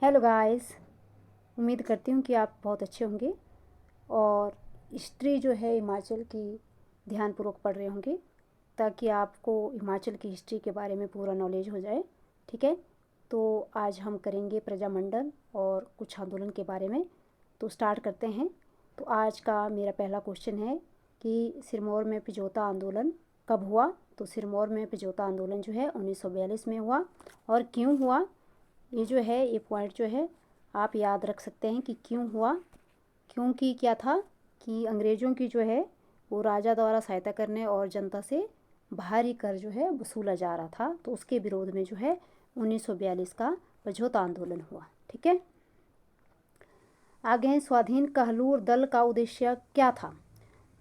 Hello guys. उम्मीद करती हूँ कि आप बहुत अच्छे होंगे और हिस्ट्री जो है हिमाचल की ध्यानपूर्वक पढ़ रहे होंगे ताकि आपको हिमाचल की हिस्ट्री के बारे में पूरा नॉलेज हो जाए। ठीक है, तो आज हम करेंगे प्रजामंडल और कुछ आंदोलन के बारे में। तो स्टार्ट करते हैं। तो आज का मेरा पहला क्वेश्चन है कि सिरमौर में पिजोता आंदोलन कब हुआ। तो सिरमौर में पिजोता आंदोलन जो है 1942 में हुआ। और क्यों हुआ, ये जो है ये पॉइंट जो है आप याद रख सकते हैं कि क्यों हुआ। क्योंकि क्या था कि अंग्रेज़ों की जो है वो राजा द्वारा सहायता करने और जनता से भारी कर जो है वसूला जा रहा था, तो उसके विरोध में जो है 1942 का पझोता आंदोलन हुआ। ठीक है, आगे हैं स्वाधीन कहलूर दल का उद्देश्य क्या था।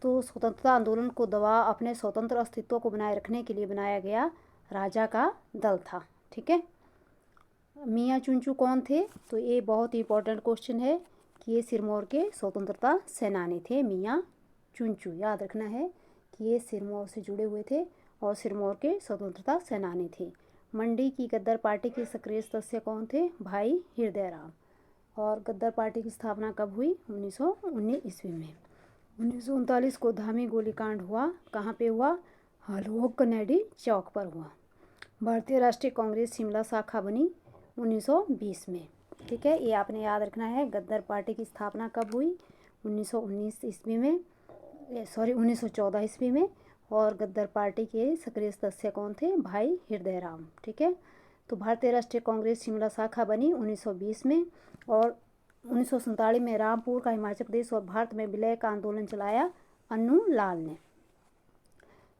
तो स्वतंत्रता आंदोलन को दबा अपने स्वतंत्र अस्तित्व को बनाए रखने के लिए बनाया गया राजा का दल था। ठीक है, मियाँ चुनचू कौन थे। तो ये बहुत ही इंपॉर्टेंट क्वेश्चन है कि ये सिरमौर के स्वतंत्रता सेनानी थे। मियाँ चुनचू याद रखना है कि ये सिरमौर से जुड़े हुए थे और सिरमौर के स्वतंत्रता सेनानी थे। मंडी की गद्दर पार्टी के सक्रिय सदस्य कौन थे, भाई हृदय राम। और गद्दर पार्टी की स्थापना कब हुई, 1919 ईस्वी में। 1939 को धामी गोलीकांड हुआ, कहाँ पे हुआ, हलोक कनेडी चौक पर हुआ। भारतीय राष्ट्रीय कांग्रेस शिमला शाखा बनी 1920 में। ठीक है, ये आपने याद रखना है। गद्दर पार्टी की स्थापना कब हुई, 1919 ईस्वी में, 1914 ईस्वी में। और गद्दर पार्टी के सक्रिय सदस्य कौन थे, भाई हृदय राम। ठीक है, तो भारतीय राष्ट्रीय कांग्रेस शिमला शाखा बनी 1920 में। और 1947 में रामपुर का हिमाचल प्रदेश और भारत में विलय का आंदोलन चलाया अन्नू लाल ने।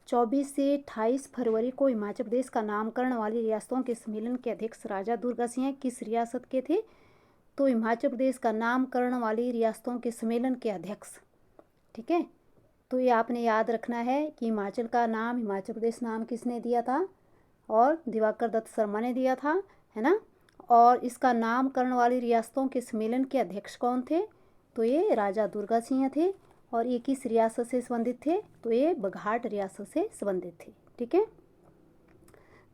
24 से 28 फरवरी को हिमाचल प्रदेश का नामकरण वाली रियासतों के सम्मेलन के अध्यक्ष राजा दुर्गा सिंह किस रियासत के थे। तो हिमाचल प्रदेश का नामकरण वाली रियासतों के सम्मेलन के अध्यक्ष। ठीक है, तो ये आपने याद रखना है कि हिमाचल का नाम, हिमाचल प्रदेश नाम किसने दिया था, और दिवाकर दत्त शर्मा ने दिया था, है ना। और इसका नामकरण वाली रियासतों के सम्मेलन के अध्यक्ष कौन थे, तो ये राजा दुर्गा सिंह थे। और ये किस रियासत से संबंधित थे, तो ये बघाट रियासत से संबंधित थे। ठीक है,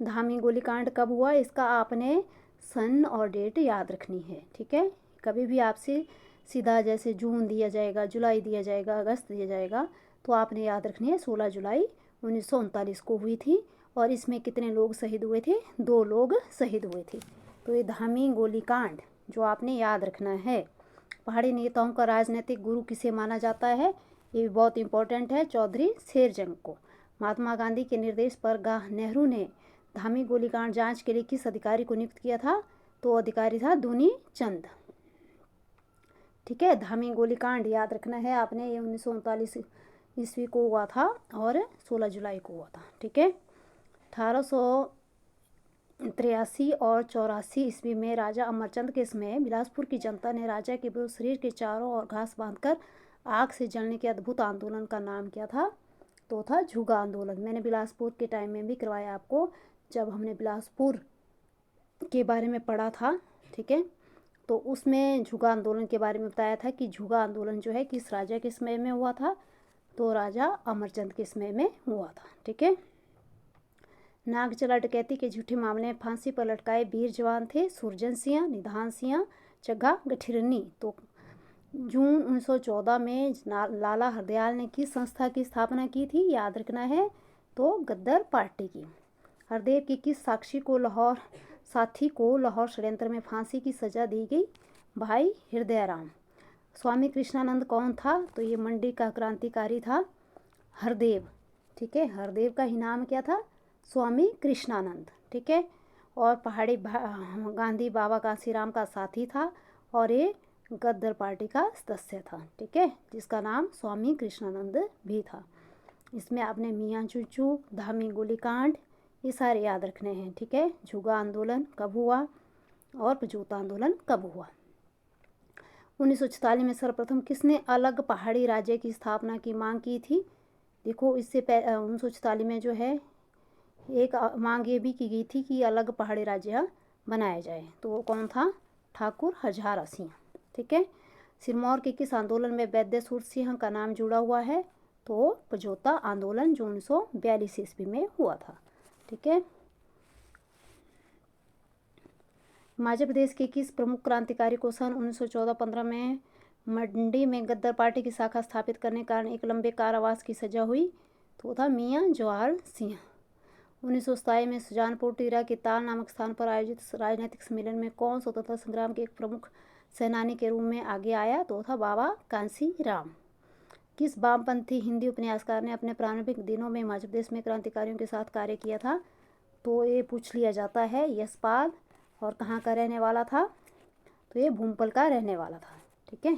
धामी गोलीकांड कब हुआ, इसका आपने सन और डेट याद रखनी है। ठीक है, कभी भी आपसे सीधा जैसे जून दिया जाएगा, जुलाई दिया जाएगा, अगस्त दिया जाएगा, तो आपने याद रखनी है 16 जुलाई 1939 को हुई थी। और इसमें कितने लोग शहीद हुए थे, 2 लोग शहीद हुए थे। तो ये धामी गोलीकांड जो आपने याद रखना है। पहाड़ी नेताओं का राजनीतिक गुरु किसे माना जाता है, ये भी बहुत इंपॉर्टेंट है, चौधरी शेरजंग को। महात्मा गांधी के निर्देश पर गाह नेहरू ने धामी गोलीकांड जांच के लिए किस अधिकारी को नियुक्त किया था, तो अधिकारी था दुनी चंद। ठीक है, धामी गोलीकांड याद रखना है आपने, ये 1939 ईस्वी को हुआ था और 16 जुलाई को हुआ था। ठीक है, 1883 और 84 ईस्वी में राजा अमरचंद के समय बिलासपुर की जनता ने राजा के विरुद्ध शरीर के चारों ओर घास बांधकर आग से जलने के अद्भुत आंदोलन का नाम क्या था, तो था झुग्गा आंदोलन। मैंने बिलासपुर के टाइम में भी करवाया आपको, जब हमने बिलासपुर के बारे में पढ़ा था। ठीक है, तो उसमें झुग्गा आंदोलन के बारे में बताया था कि झुग्गा आंदोलन जो है किस राजा के समय में हुआ था, तो राजा अमरचंद के समय में हुआ था। ठीक है, नागचला डकैती के झूठे मामले में फांसी पर लटकाए वीर जवान थे सुरजन सिंह, निधान सिंह, चग्गा गठिरनी। तो जून 1914 में लाला हरदयाल ने किस संस्था की स्थापना की थी, याद रखना है, तो गद्दर पार्टी की। हरदेव की किस साथी को लाहौर षड्यंत्र में फांसी की सजा दी गई, भाई हृदय राम। स्वामी कृष्णानंद कौन था, तो ये मंडी का क्रांतिकारी था हरदेव। ठीक है, हरदेव का ही नाम क्या था, स्वामी कृष्णानंद। ठीक है, और पहाड़ी गांधी बाबा कांसीराम का साथी था और ये गद्दर पार्टी का सदस्य था। ठीक है, जिसका नाम स्वामी कृष्णानंद भी था। इसमें आपने मियाँ चुचू, धामी गोलीकांड, ये सारे याद रखने हैं। ठीक है, झुग्गा आंदोलन कब हुआ और पझोता आंदोलन कब हुआ। 1944 में सर्वप्रथम किसने अलग पहाड़ी राज्य की स्थापना की मांग की थी। देखो, इससे 1944 में जो है एक मांग ये भी की गई थी कि अलग पहाड़ी राज्य बनाया जाए, तो वो कौन था, ठाकुर हजारा सिंह। ठीक है, सिरमौर के किस आंदोलन में वैद्य सूर सिंह का नाम जुड़ा हुआ है, तो पझोता आंदोलन जो 1942 ईस्वी में हुआ था। ठीक है, हिमाचल प्रदेश के किस प्रमुख क्रांतिकारी को सन 1914-15 में मंडी में गद्दार पार्टी की शाखा स्थापित करने के कारण एक लंबे कारावास की सजा हुई? तो वो था मियाँ जवाहर सिंह। 1927 में सुजानपुर टीरा के ताल नामक स्थान पर आयोजित राजनीतिक सम्मेलन में कौन स्वतंत्रता संग्राम के एक प्रमुख सेनानी के रूप में आगे आया? तो था बाबा कांसी राम। किस वामपंथी हिंदी उपन्यासकार ने अपने प्रारंभिक दिनों में हिमाचल प्रदेश में क्रांतिकारियों के साथ कार्य किया था? तो ये पूछ लिया जाता है। यशपाल। और कहाँ का रहने वाला था? तो ये भूमपल का रहने वाला था। ठीक है।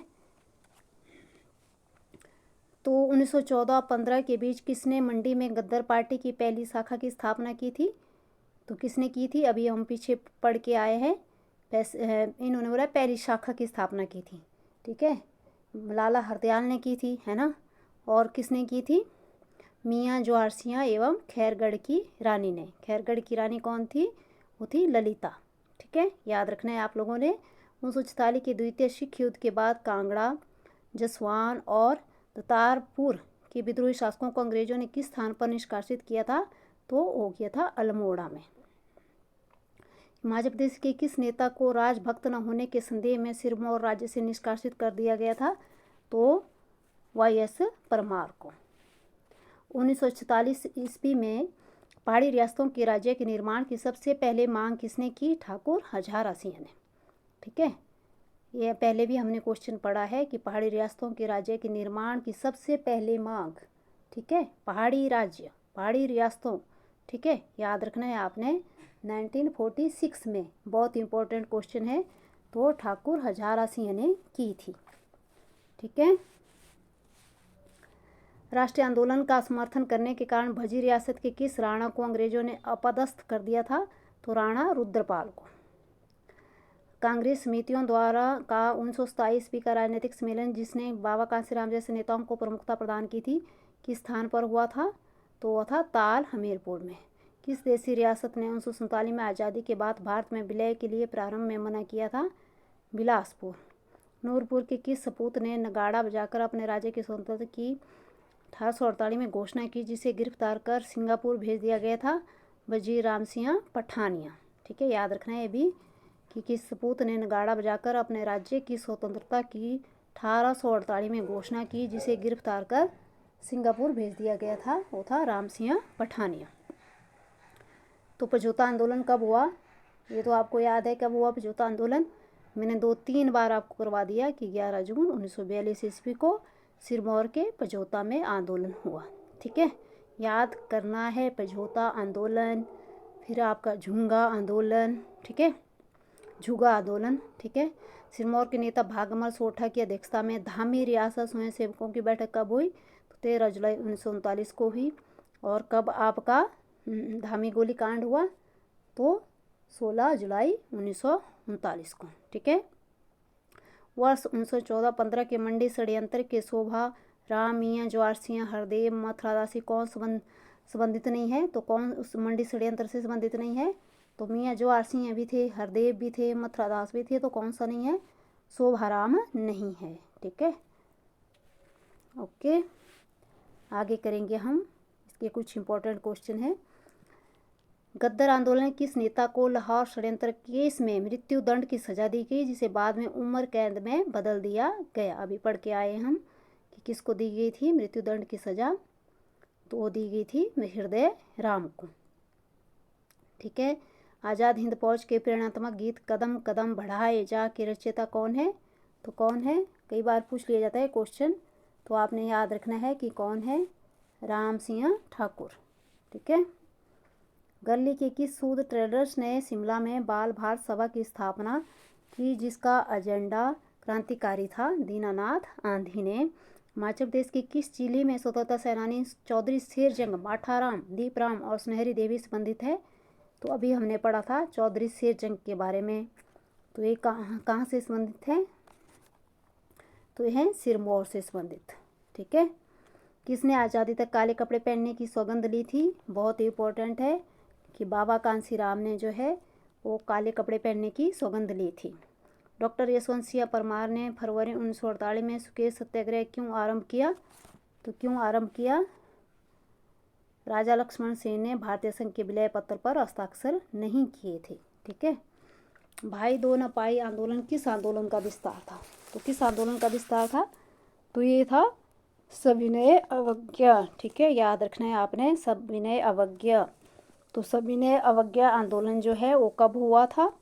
तो 1914-15 के बीच किसने मंडी में गद्दार पार्टी की पहली शाखा की स्थापना की थी? तो किसने की थी? अभी हम पीछे पढ़ के आए हैं। इन्होंने बोला पहली शाखा की स्थापना की थी। ठीक है। लाला हरदयाल ने की थी, है ना। और किसने की थी? मियाँ जवाहर सिंह एवं खैरगढ़ की रानी ने। खैरगढ़ की रानी कौन थी? वो थी ललिता। ठीक है, याद रखना है आप लोगों ने। 1944 के द्वितीय सिख युद्ध के बाद कांगड़ा, जसवान और दतारपुर के विद्रोही शासकों को अंग्रेजों ने किस स्थान पर निष्कासित किया था? तो हो गया था अल्मोड़ा में। हिमाचल प्रदेश के किस नेता को राजभक्त न होने के संदेह में सिरमौर राज्य से निष्कासित कर दिया गया था? तो YS परमार को। 1946 ईस्वी में पहाड़ी रियासतों के राज्य के निर्माण की सबसे पहले मांग किसने की? ठाकुर हजारा सिंह ने। ठीक है, यह पहले भी हमने क्वेश्चन पढ़ा है कि पहाड़ी रियासतों के राज्य के निर्माण की सबसे पहले मांग, ठीक है, पहाड़ी राज्य, पहाड़ी रियासतों, ठीक है, याद रखना है आपने 1946 में। बहुत इंपॉर्टेंट क्वेश्चन है। तो ठाकुर हजारा सिंह ने की थी। ठीक है। राष्ट्रीय आंदोलन का समर्थन करने के कारण भजी रियासत के किस राणा को अंग्रेजों ने अपदस्थ कर दिया था? तो राणा रुद्रपाल को। कांग्रेस समितियों द्वारा का 1927 ईस्वी का राजनीतिक सम्मेलन जिसने बाबा कांसीराम जैसे नेताओं को प्रमुखता प्रदान की थी, किस स्थान पर हुआ था? तो वह था ताल हमीरपुर में। किस देशी रियासत ने 1947 में आज़ादी के बाद भारत में विलय के लिए प्रारंभ में मना किया था? बिलासपुर। नूरपुर के किस सपूत ने नगाड़ा बजाकर अपने राज्य की स्वतंत्रता की 1848 में घोषणा की, जिसे गिरफ्तार कर सिंगापुर भेज दिया गया था? वजीर राम सिंह पठानिया। ठीक है, याद रखना है भी कि किस सपूत ने नगाड़ा बजाकर अपने राज्य की स्वतंत्रता की 1848 में घोषणा की, जिसे गिरफ्तार कर सिंगापुर भेज दिया गया था? वो था राम सिंह पठानिया। तो पझौता आंदोलन कब हुआ? ये तो आपको याद है कब हुआ पझौता आंदोलन। मैंने 2-3 बार आपको करवा दिया कि 11 जून 1942 ईस्वी को सिरमौर के पझौता में आंदोलन हुआ। ठीक है, याद करना है पझौता आंदोलन, फिर आपका झुंगा आंदोलन, ठीक है, झुगा आंदोलन। ठीक है। सिरमौर के नेता भागमल सोठा की अध्यक्षता में धामी रियासत स्वयं सेवकों की बैठक कब हुई? तो 13 जुलाई 1939 को हुई। और कब आपका धामी गोली कांड हुआ? तो 16 जुलाई 1939 को। ठीक है। वर्ष 1914-15 के मंडी षड्यंत्र के शोभा राम, मियाँ जवाहर सिंह, हरदेव मथुरादासी कौन संबंधित नहीं है? तो कौन उस मंडी षड्यंत्र से संबंधित नहीं है? तो मियाँ जवाहर सिंह भी थे, हरदेव भी थे, मथुरादास भी थे। तो कौन सा नहीं है? शोभाराम नहीं है। ठीक है, ओके, आगे करेंगे हम। इसके कुछ इंपॉर्टेंट क्वेश्चन है। गद्दार आंदोलन किस नेता को लाहौर षड्यंत्र केस में मृत्यु दंड की सजा दी गई, जिसे बाद में उम्र कैद में बदल दिया गया? अभी पढ़ के आए हम कि किसको दी गई थी मृत्यु दंड की सजा? तो वो दी गई थी हृदय राम को। ठीक है। आज़ाद हिंद फौज के प्रेरणात्मक गीत कदम कदम बढ़ाए जा के रचयिता कौन है? तो कौन है? कई बार पूछ लिया जाता है क्वेश्चन, तो आपने याद रखना है कि कौन है? राम सिंह ठाकुर। ठीक है। दिल्ली के किस सूद ट्रेडर्स ने शिमला में बाल भारत सभा की स्थापना की, जिसका एजेंडा क्रांतिकारी था? दीनानाथ आंधी ने। हिमाचल प्रदेश के किस जिले में स्वतंत्रता सेनानी चौधरी शेरजंग, माठाराम, दीपराम और सुनहरी देवी संबंधित है? तो अभी हमने पढ़ा था चौधरी शेरजंग के बारे में। तो ये कहाँ से संबंधित है? तो यह है सिरमौर से संबंधित। ठीक है। किसने आज़ादी तक काले कपड़े पहनने की सौगंध ली थी? बहुत इंपॉर्टेंट है कि बाबा कांसीराम ने जो है वो काले कपड़े पहनने की सौगंध ली थी। डॉक्टर यशवंत सिंह परमार ने फरवरी 1948 में सुकेश सत्याग्रह क्यों आरंभ किया? तो क्यों आरंभ किया? राजा लक्ष्मण सेन ने भारतीय संघ के विलय पत्र पर हस्ताक्षर नहीं किए थे। ठीक है। भाई दो न पाई आंदोलन किस आंदोलन का विस्तार था? तो किस आंदोलन का विस्तार था? तो ये था सविनय अवज्ञा। ठीक है, याद रखना है आपने, सविनय अवज्ञा। तो सविनय अवज्ञा आंदोलन जो है वो कब हुआ था,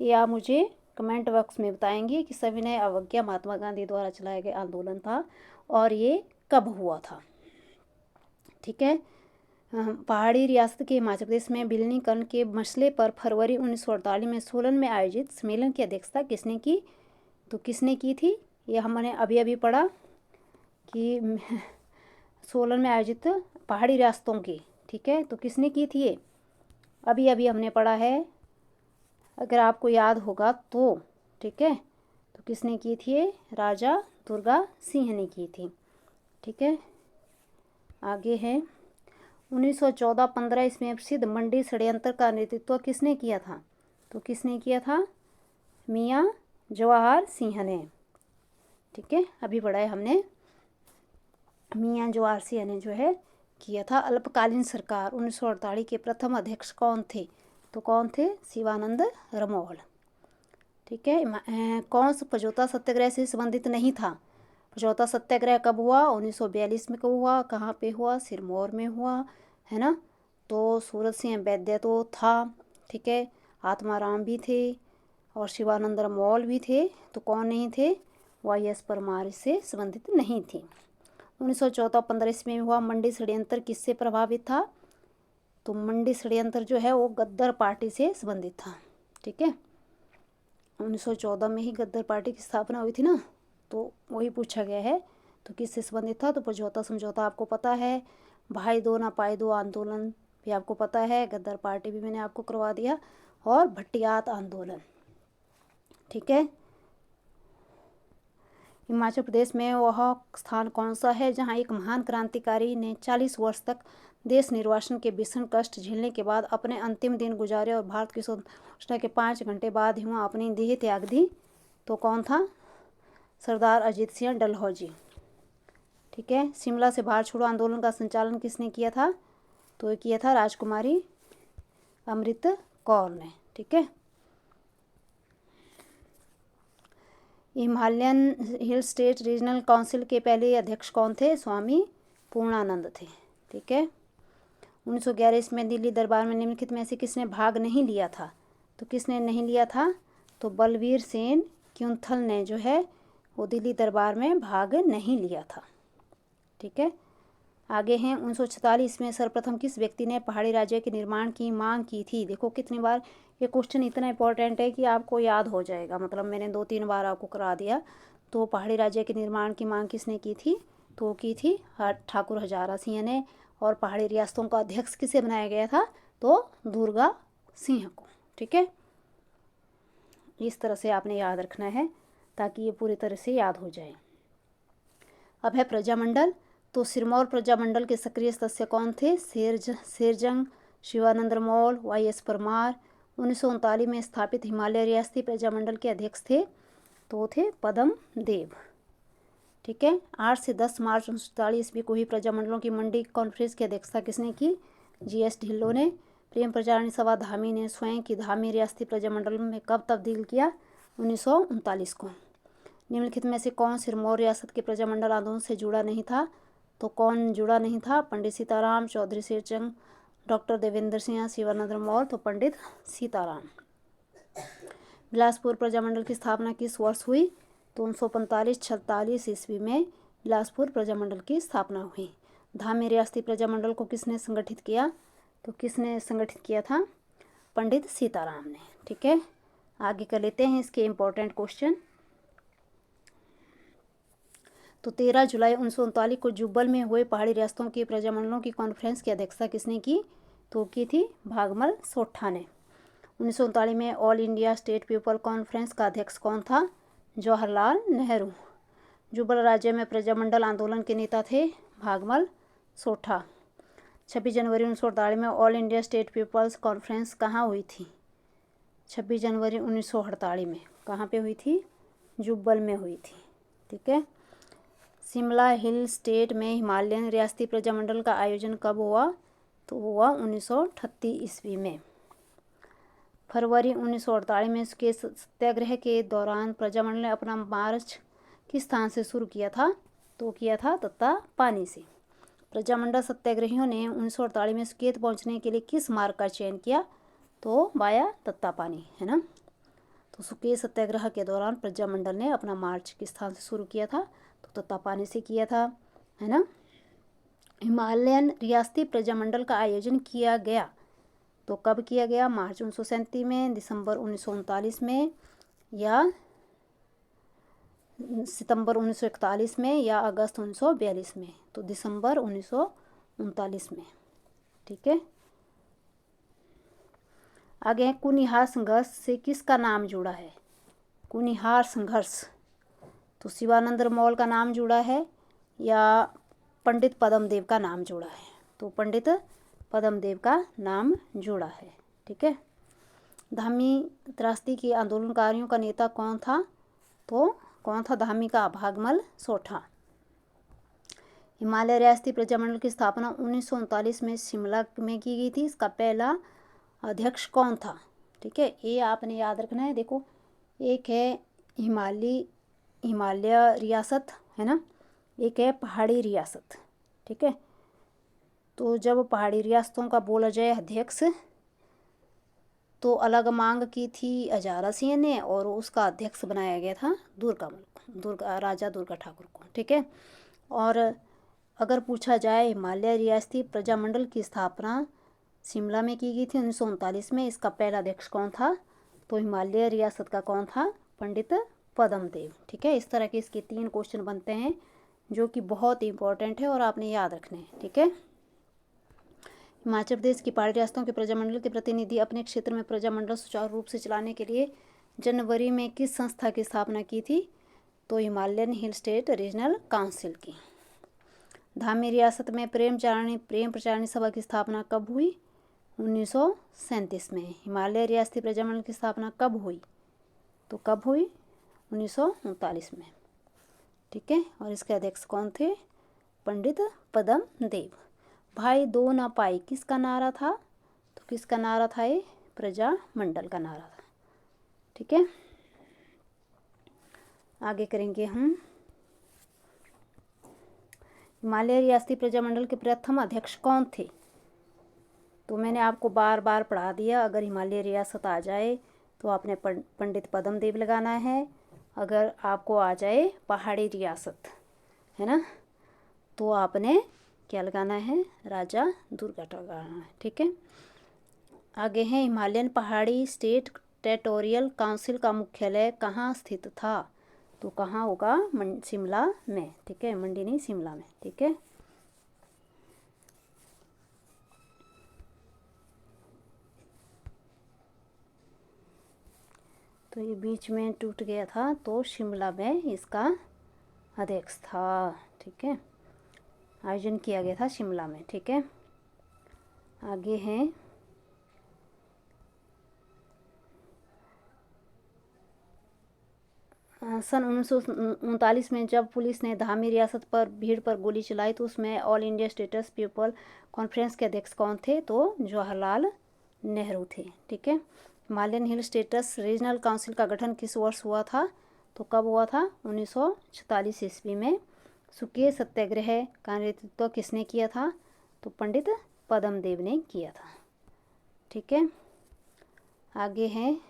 ये आप मुझे कमेंट बॉक्स में बताएंगे कि सविनय अवज्ञा महात्मा गांधी द्वारा चलाया गया आंदोलन था और ये कब हुआ था। ठीक है, पहाड़ी रियासत के हिमाचल प्रदेश में विलीनीकरण के मसले पर फरवरी 1948 में सोलन में आयोजित सम्मेलन की अध्यक्षता किसने की? तो किसने की थी? ये हमने अभी अभी पढ़ा कि सोलन में आयोजित पहाड़ी रियासतों की। ठीक है, तो किसने की थी ये? अभी अभी हमने पढ़ा है, अगर आपको याद होगा तो। ठीक है, तो किसने की थी ये? राजा दुर्गा सिंह ने की थी। ठीक है, आगे है 1914-15 इसमें प्रसिद्ध मंडी षड्यंत्र का नेतृत्व किसने किया था? तो किसने किया था? मियाँ जवाहर सिंह ने। ठीक है, अभी पढ़ा है हमने, मियाँ जवाहर सिंह ने जो है किया था। अल्पकालीन सरकार 1948 के प्रथम अध्यक्ष कौन थे? तो कौन थे? शिवानंद रमोल। ठीक है, कौन सा समझौता सत्याग्रह से संबंधित नहीं था? समझौता सत्याग्रह कब हुआ? 1942 में। कब हुआ? कहाँ पे हुआ? सिरमौर में हुआ, है ना। तो सूरत सिंह वैद्य तो था, ठीक है, आत्माराम भी थे और शिवानंद रमोल भी थे। तो कौन नहीं थे? YS परमार से संबंधित नहीं थी। 1914-15 में हुआ मंडी षड्यंत्र किससे प्रभावित था? तो मंडी षड्यंत्र जो है वो गद्दर पार्टी से संबंधित था। ठीक है, 1914 में ही गद्दर पार्टी की स्थापना हुई थी ना, तो वही पूछा गया है। तो किससे संबंधित था? तो पझौता समझौता आपको पता है, भाई दो ना पाई दो आंदोलन भी आपको पता है, गद्दर पार्टी भी मैंने आपको करवा दिया, और भटियात आंदोलन। ठीक है, हिमाचल प्रदेश में वह स्थान कौन सा है जहां एक महान क्रांतिकारी ने 40 वर्ष तक देश निर्वासन के भीषण कष्ट झेलने के बाद अपने अंतिम दिन गुजारे और भारत की स्वतंत्रता के 5 घंटे बाद ही वहाँ अपनी देह त्याग दी? तो कौन था? सरदार अजीत सिंह डलहौजी। ठीक है, शिमला से भारत छोड़ो आंदोलन का संचालन किसने किया था? तो ये किया था राजकुमारी अमृत कौर ने। ठीक है, Himalayan hill state regional council के पहले अध्यक्ष कौन थे? स्वामी पूर्णानंद थे। ठीक है, 1911 में दिल्ली दरबार में निम्नलिखित में से किसने भाग नहीं लिया था? तो किसने नहीं लिया था? तो बलवीर सेन क्युंथल ने जो है वो दिल्ली दरबार में भाग नहीं लिया था। ठीक है, आगे हैं 1946 में सर्वप्रथम किस व्यक्ति ने पहाड़ी राज्य के निर्माण की मांग की थी? देखो कितनी बार ये क्वेश्चन इतना इंपॉर्टेंट है कि आपको याद हो जाएगा, मतलब मैंने 2-3 बार आपको करा दिया। तो पहाड़ी राज्य के निर्माण की मांग किसने की थी? तो की थी ठाकुर हजारा सिंह ने। और पहाड़ी रियासतों का अध्यक्ष किसे बनाया गया था? तो दुर्गा सिंह को। ठीक है, इस तरह से आपने याद रखना है ताकि ये पूरी तरह से याद हो जाए। अब है प्रजामंडल। तो सिरमौर प्रजामंडल के सक्रिय सदस्य कौन थे? शेरजंग, शिवानंद रमोल, YS परमार। 1939 में स्थापित हिमालय रियासती प्रजामंडल के अध्यक्ष थे तो थे पदम देव। ठीक है, 8 से 10 मार्च 1947 ईस्वी को ही प्रजामंडलों की मंडी कॉन्फ्रेंस की अध्यक्षता किसने की? GS ढिल्लों ने। प्रेम प्रचारणी सभा धामी ने स्वयं की धामी रियासती प्रजामंडल में कब तब्दील किया? 1939 को। निम्नलिखित में से कौन सिरमौर रियासत के प्रजामंडल आंदोलन से जुड़ा नहीं था? तो कौन जुड़ा नहीं था? पंडित सीताराम, चौधरी शेरचंद, डॉक्टर देवेंद्र सिंह, शिवानंद रमोल। तो पंडित सीताराम। बिलासपुर प्रजामंडल की स्थापना किस वर्ष हुई? तो 1945-46 ईस्वी में बिलासपुर प्रजामंडल की स्थापना हुई। धामी रियासती प्रजामंडल को किसने संगठित किया? तो किसने संगठित किया था? पंडित सीताराम ने। ठीक है, आगे कर लेते हैं इसके इम्पोर्टेंट क्वेश्चन। तो 13 जुलाई 1939 को जुब्बल में हुए पहाड़ी रियासतों के प्रजामंडलों की कॉन्फ्रेंस की अध्यक्षता किसने की? तो की थी भागमल सोठा ने। 1939 में all India state people conference का अध्यक्ष कौन था? जवाहरलाल नेहरू। जुब्बल राज्य में प्रजामंडल आंदोलन के नेता थे भागमल सोठा। 26 जनवरी 1948 में all India state people's conference कहाँ हुई थी? 26 जनवरी 1948 में कहाँ पे हुई थी? जुब्बल में हुई थी। ठीक है, शिमला हिल स्टेट में हिमालयन रियासती प्रजामंडल का आयोजन कब हुआ? तो हुआ 1938 ईस्वी में। फरवरी 1948 में इसके सत्याग्रह के दौरान प्रजामंडल ने अपना मार्च किस स्थान से शुरू किया था? तो किया था तत्तापानी से। प्रजामंडल सत्याग्रहियों ने 1948 में सुकेत पहुंचने के लिए किस मार्ग का चयन किया? तो वाया तत्तापानी, है ना। तो सुकेत सत्याग्रह के दौरान प्रजामंडल ने अपना मार्च किस स्थान से शुरू किया था? तो तत्तापानी से किया था, है ना। हिमालयन रियासती प्रजामंडल का आयोजन किया गया तो कब किया गया? मार्च 1937 में, दिसंबर 1939 में, या सितंबर 1941 में, या अगस्त 1942 में? तो दिसंबर 1939 में, ठीक है। आगे है कुनिहार संघर्ष से किसका नाम जुड़ा है? कुनिहार संघर्ष तो शिवानंद मौल का नाम जुड़ा है या पंडित पद्मदेव का नाम जुड़ा है? तो पंडित पद्मदेव का नाम जुड़ा है, ठीक है। धामी त्रासदी के आंदोलनकारियों का नेता कौन था? तो कौन था धामी का? भागमल सोठा। हिमालय रियासती प्रजामंडल की स्थापना 1939 में शिमला में की गई थी। इसका पहला अध्यक्ष कौन था? ठीक है, ये आपने याद रखना है। देखो, एक है हिमालय रियासत, है ना, एक है पहाड़ी रियासत, ठीक है। तो जब पहाड़ी रियासतों का बोला जाए अध्यक्ष, तो अलग मांग की थी अजारा सिंह ने और उसका अध्यक्ष बनाया गया था राजा दुर्गा ठाकुर को, ठीक है। और अगर पूछा जाए हिमालय रियासती प्रजामंडल की स्थापना शिमला में की गई थी 1939 में, इसका पहला अध्यक्ष कौन था? तो हिमालय रियासत का कौन था? पंडित पद्मदेव, ठीक है। इस तरह के इसके 3 क्वेश्चन बनते हैं जो कि बहुत इंपॉर्टेंट है और आपने याद रखने हैं, ठीक है। हिमाचल प्रदेश की पहाड़ी रियासतों के प्रजामंडल के प्रतिनिधि अपने क्षेत्र में प्रजामंडल सुचारू रूप से चलाने के लिए जनवरी में किस संस्था की स्थापना की थी? तो Himalayan hill state regional council की। धामी रियासत में प्रेम प्रचारिणी सभा की स्थापना कब हुई? 1937 में। हिमालय रियासती प्रजामंडल की स्थापना कब हुई? तो कब हुई? 1939 में, ठीक है। और इसके अध्यक्ष कौन थे? पंडित पद्मदेव। भाई दो ना पाई किसका नारा था? तो किसका नारा था? ये प्रजामंडल का नारा था, ठीक है। आगे करेंगे हम। हिमालय रियासती प्रजामंडल के प्रथम अध्यक्ष कौन थे? तो मैंने आपको बार बार पढ़ा दिया। अगर हिमालय रियासत आ जाए तो आपने पंडित पद्मदेव लगाना है। अगर आपको आ जाए पहाड़ी रियासत, है ना, तो आपने क्या लगाना है? राजा दुर्गाटा लगाना है, ठीक है। आगे है हिमालयन पहाड़ी स्टेट टेरिटोरियल काउंसिल का मुख्यालय कहाँ स्थित था? तो कहाँ होगा? शिमला में, ठीक है। मंडी नहीं, शिमला में, ठीक है। तो ये बीच में टूट गया था, तो शिमला में इसका अध्यक्ष था, ठीक है। आयोजन किया गया था शिमला में, ठीक है। आगे है सन 1939 में जब पुलिस ने धामी रियासत पर भीड़ पर गोली चलाई तो उसमें all India states people conference के अध्यक्ष कौन थे? तो जवाहरलाल नेहरू थे, ठीक है। हिमालयन हिल स्टेट्स रीजनल काउंसिल का गठन किस वर्ष हुआ था? तो कब हुआ था? 1946 ईस्वी में। सुकेत सत्याग्रह का नेतृत्व किसने किया था? तो पंडित पद्मदेव ने किया था, ठीक है। आगे है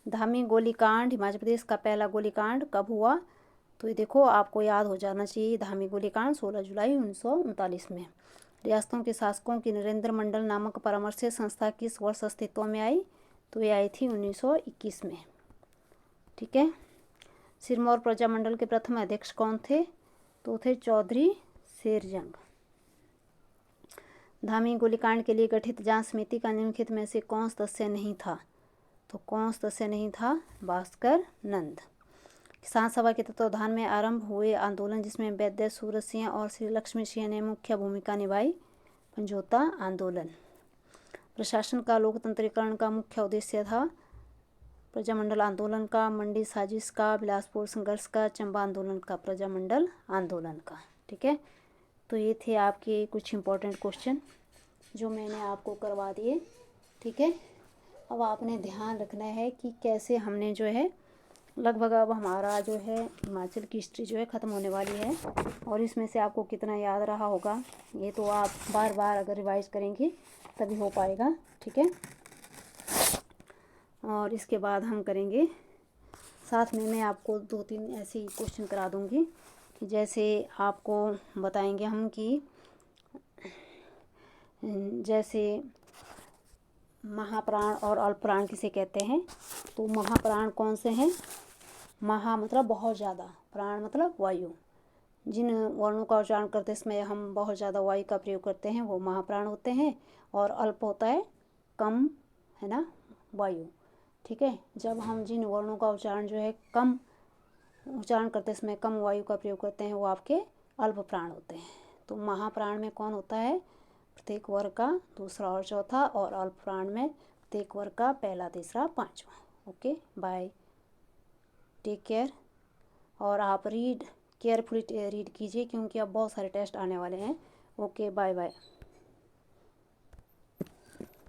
धामी गोलीकांड। हिमाचल प्रदेश का पहला गोलीकांड कब हुआ? तो ये देखो, आपको याद हो जाना चाहिए। धामी गोलीकांड 16 जुलाई 1939 में। रियासतों के शासकों की नरेंद्र मंडल नामक परामर्श संस्था किस वर्ष अस्तित्व में आई? तो ये आई थी 1921 में, ठीक है। सिरमौर प्रजामंडल के प्रथम अध्यक्ष कौन थे? तो थे चौधरी शेरजंग। धामी गोलीकांड के लिए गठित जांच समिति का निम्नलिखित में से कौन सदस्य नहीं था? तो कौन सदस्य नहीं था? भास्कर नंद। किसान सभा के तत्वाधान में आरंभ हुए आंदोलन जिसमें वैद्य सूरज सिंह और श्री लक्ष्मी सिंह ने मुख्य भूमिका निभाई, समझौता आंदोलन। प्रशासन का लोकतंत्रीकरण का मुख्य उद्देश्य था प्रजामंडल आंदोलन का, मंडी साजिश का, बिलासपुर संघर्ष का, चंबा आंदोलन का, प्रजामंडल आंदोलन का, ठीक है। तो ये थे आपके कुछ इंपॉर्टेंट क्वेश्चन जो मैंने आपको करवा दिए, ठीक है। अब आपने ध्यान रखना है कि कैसे हमने जो है लगभग अब हमारा जो है हिमाचल की हिस्ट्री जो है ख़त्म होने वाली है, और इसमें से आपको कितना याद रहा होगा ये तो आप बार बार अगर रिवाइज करेंगे तभी हो पाएगा, ठीक है। और इसके बाद हम करेंगे साथ में मैं आपको 2-3 ऐसे क्वेश्चन करा दूंगी कि जैसे आपको बताएंगे हम कि जैसे महाप्राण और अल्पप्राण किसे कहते हैं। तो महाप्राण कौन से हैं? महा मतलब बहुत ज़्यादा, प्राण मतलब वायु। जिन वर्णों का उच्चारण करते समय हम बहुत ज़्यादा वायु का प्रयोग करते हैं वो महाप्राण होते हैं। और अल्प होता है कम, है ना, वायु, ठीक है। जब हम जिन वर्णों का उच्चारण जो है कम उच्चारण करते समय कम वायु का प्रयोग करते हैं वो आपके अल्प प्राण होते हैं। तो महाप्राण में कौन होता है? प्रत्येक वर्ग का दूसरा और चौथा, और अल्प प्राण में प्रत्येक वर्ग का पहला, तीसरा, पांचवा। Okay, bye, take care. और आप केयरफुली रीड कीजिए क्योंकि अब बहुत सारे टेस्ट आने वाले हैं। Okay, bye bye.